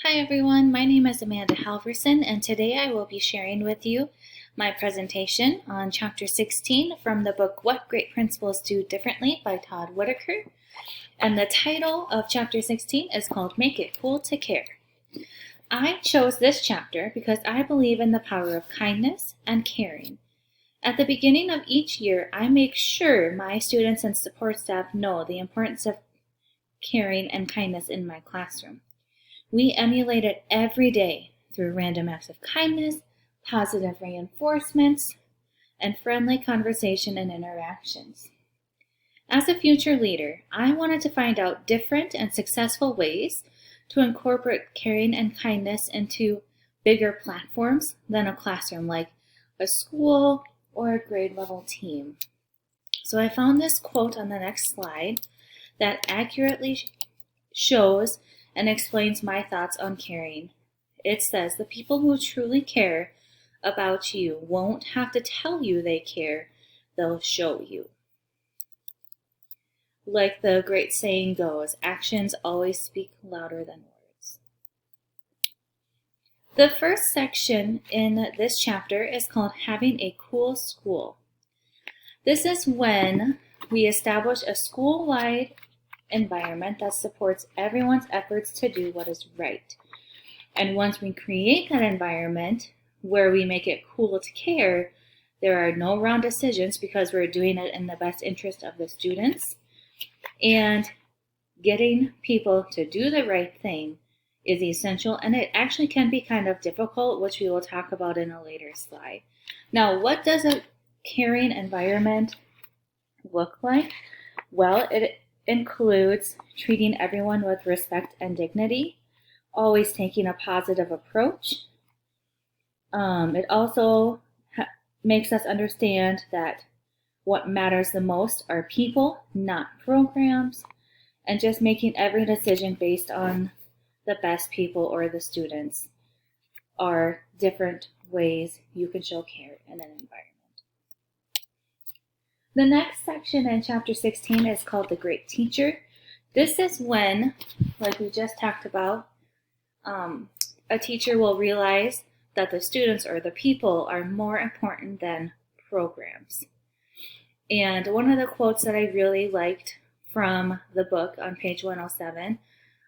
Hi everyone, my name is Amanda Halverson and today I will be sharing with you my presentation on Chapter 16 from the book What Great Principals Do Differently by Todd Whitaker. And the title of Chapter 16 is called Make It Cool to Care. I chose this chapter because I believe in the power of kindness and caring. At the beginning of each year, I make sure my students and support staff know the importance of caring and kindness in my classroom. We emulate it every day through random acts of kindness, positive reinforcements, and friendly conversation and interactions. As a future leader, I wanted to find out different and successful ways to incorporate caring and kindness into bigger platforms than a classroom, like a school or a grade level team. So I found this quote on the next slide that accurately shows and explains my thoughts on caring. It says, the people who truly care about you won't have to tell you they care, they'll show you. Like the great saying goes, actions always speak louder than words. The first section in this chapter is called Having a Cool School. This is when we establish a school-wide environment that supports everyone's efforts to do what is right. And once we create that environment where we make it cool to care, there are no wrong decisions because we're doing it in the best interest of the students. And getting people to do the right thing is essential, and it actually can be kind of difficult, which we will talk about in a later slide. Now, what does a caring environment look like? Well, it includes treating everyone with respect and dignity, always taking a positive approach. It also makes us understand that what matters the most are people, not programs, and just making every decision based on the best people or the students are different ways you can show care in an environment. The next section in Chapter 16 is called The Great Teacher. This is when, like we just talked about, a teacher will realize that the students or the people are more important than programs. And one of the quotes that I really liked from the book on page 107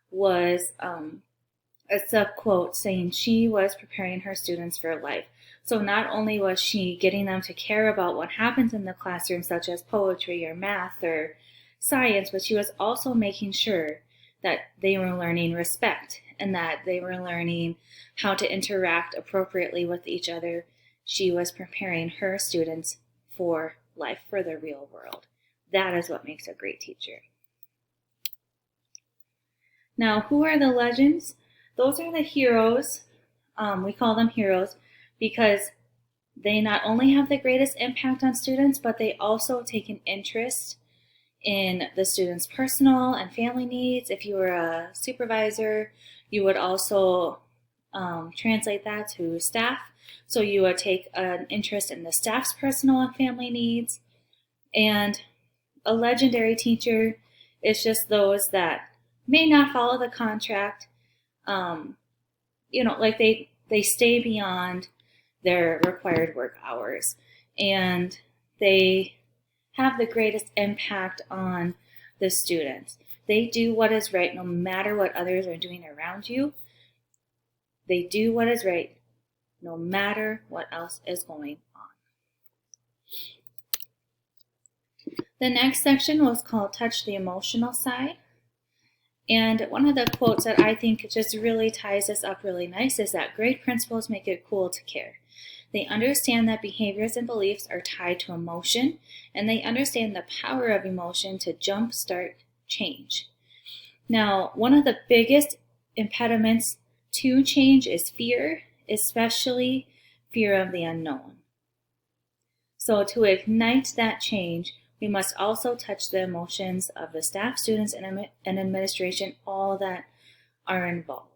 was a sub-quote saying she was preparing her students for life. So not only was she getting them to care about what happens in the classroom, such as poetry or math or science, but she was also making sure that they were learning respect and that they were learning how to interact appropriately with each other. She was preparing her students for life, for the real world. That is what makes a great teacher. Now, who are the legends? Those are the heroes. We call them heroes because they not only have the greatest impact on students, but they also take an interest in the students' personal and family needs. If you were a supervisor, you would also translate that to staff. So you would take an interest in the staff's personal and family needs. And a legendary teacher is just those that may not follow the contract. Like they stay beyond their required work hours, and they have the greatest impact on the students. They do what is right no matter what others are doing around you. They do what is right no matter what else is going on. The next section was called Touch the Emotional Side. And one of the quotes that I think just really ties this up really nice is that great principals make it cool to care. They understand that behaviors and beliefs are tied to emotion, and they understand the power of emotion to jumpstart change. Now, one of the biggest impediments to change is fear, especially fear of the unknown. So to ignite that change, we must also touch the emotions of the staff, students, and administration, all that are involved.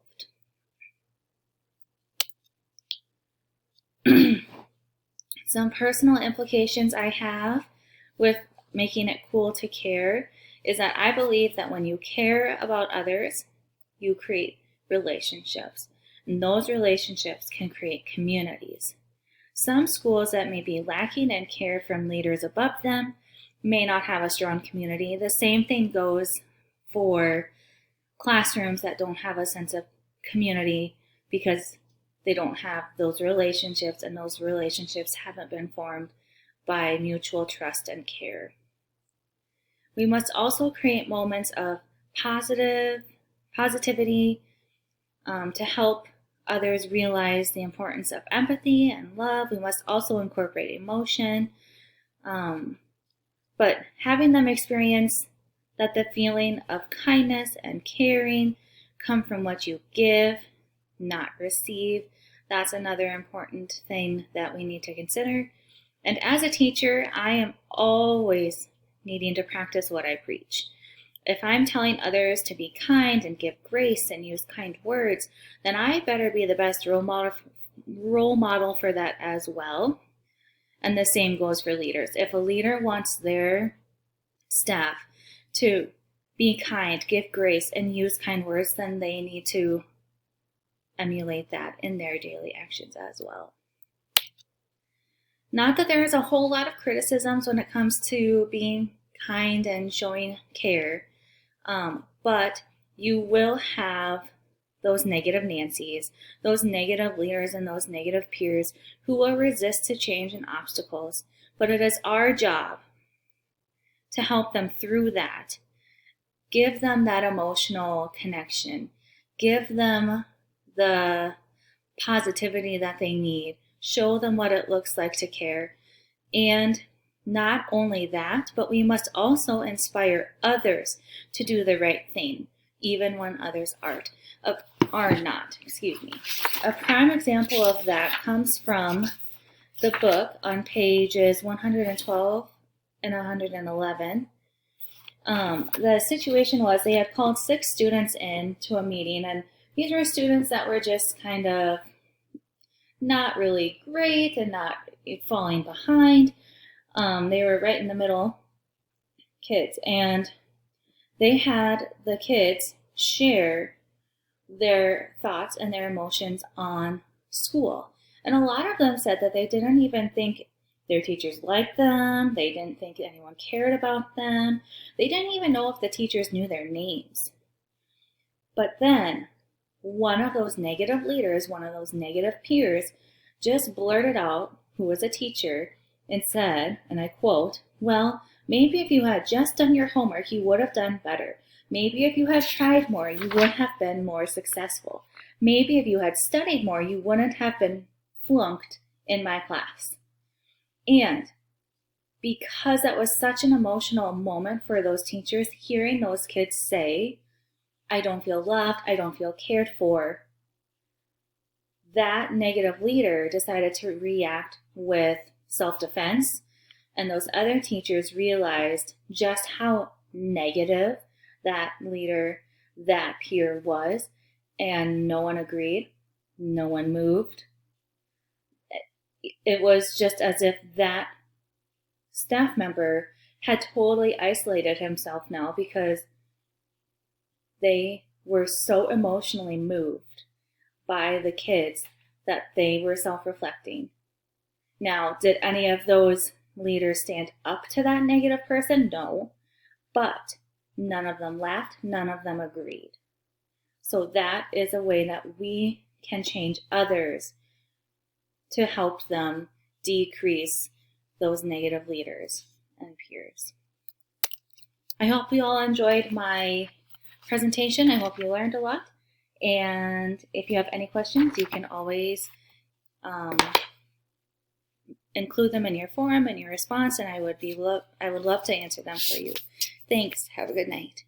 Some personal implications I have with making it cool to care is that I believe that when you care about others, you create relationships. And those relationships can create communities. Some schools that may be lacking in care from leaders above them may not have a strong community. The same thing goes for classrooms that don't have a sense of community because they don't have those relationships, and those relationships haven't been formed by mutual trust and care. We must also create moments of positivity to help others realize the importance of empathy and love. We must also incorporate emotion, but having them experience that the feeling of kindness and caring come from what you give, not receive. That's another important thing that we need to consider. And as a teacher, I am always needing to practice what I preach. If I'm telling others to be kind and give grace and use kind words, then I better be the best role model for that as well. And the same goes for leaders. If a leader wants their staff to be kind, give grace, and use kind words, then they need to emulate that in their daily actions as well. Not that there is a whole lot of criticisms when it comes to being kind and showing care, but you will have those negative Nancys, those negative leaders, and those negative peers who will resist to change and obstacles. But it is our job to help them through that. Give them that emotional connection. Give them the positivity that they need. Show them what it looks like to care. And not only that, but we must also inspire others to do the right thing, even when others are not. A prime example of that comes from the book on pages 112 and 111. The situation was they had called 6 students in to a meeting, and these were students that were just kind of not really great and not falling behind. They were right in the middle kids, and they had the kids share their thoughts and their emotions on school. And a lot of them said that they didn't even think their teachers liked them. They didn't think anyone cared about them. They didn't even know if the teachers knew their names. But then one of those negative leaders, one of those negative peers, just blurted out, who was a teacher, and said, and I quote, "Well, maybe if you had just done your homework, you would have done better. Maybe if you had tried more, you would have been more successful. Maybe if you had studied more, you wouldn't have been flunked in my class." And because that was such an emotional moment for those teachers, hearing those kids say, "I don't feel loved, I don't feel cared for," that negative leader decided to react with self-defense, and those other teachers realized just how negative that leader, that peer was, and no one agreed, no one moved. It was just as if that staff member had totally isolated himself now because they were so emotionally moved by the kids that they were self-reflecting. Now, did any of those leaders stand up to that negative person? No. But none of them laughed, none of them agreed. So that is a way that we can change others to help them decrease those negative leaders and peers. I hope you all enjoyed my presentation. I hope you learned a lot. And if you have any questions, you can always include them in your forum and your response, and I would love to answer them for you. Thanks. Have a good night.